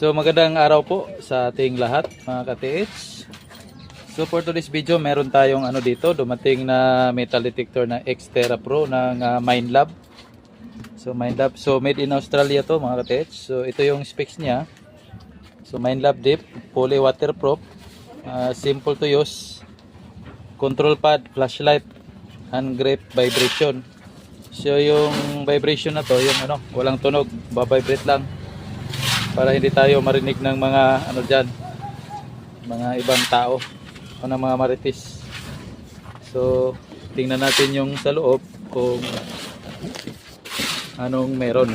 So magandang araw po sa ating lahat mga ka-TH. So for today's video, meron tayong dito, dumating na metal detector na Xterra Pro ng Minelab. So Minelab, so made in Australia to mga ka-TH. So ito yung specs niya. So Minelab Deep, fully waterproof, simple to use, control pad, flashlight, hand grip, vibration. So yung vibration na to, yung walang tunog, babibrate lang. Para hindi tayo marinig ng mga dyan, mga ibang tao o ng mga marites. So tingnan natin yung sa loob kung anong meron.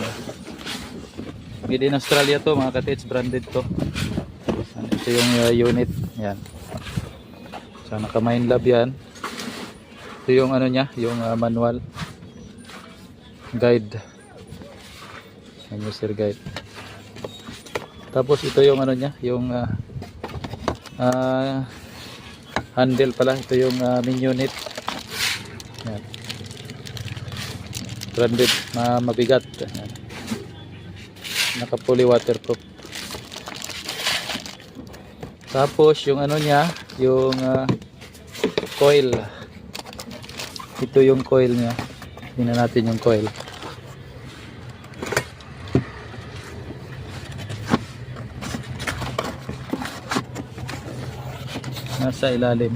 Made in Australia to mga ka-TH, branded to. Ito yung unit yan. So naka Minelab yan. Ito yung niya, yung manual guide, yung user guide. Tapos ito yung niya, yung handle pala. Ito yung main unit. Yan. Branded, mabigat. Yan. Naka fully waterproof. Tapos yung niya, yung coil. Ito yung coil niya. Tingnan natin yung coil. Nasa ilalim.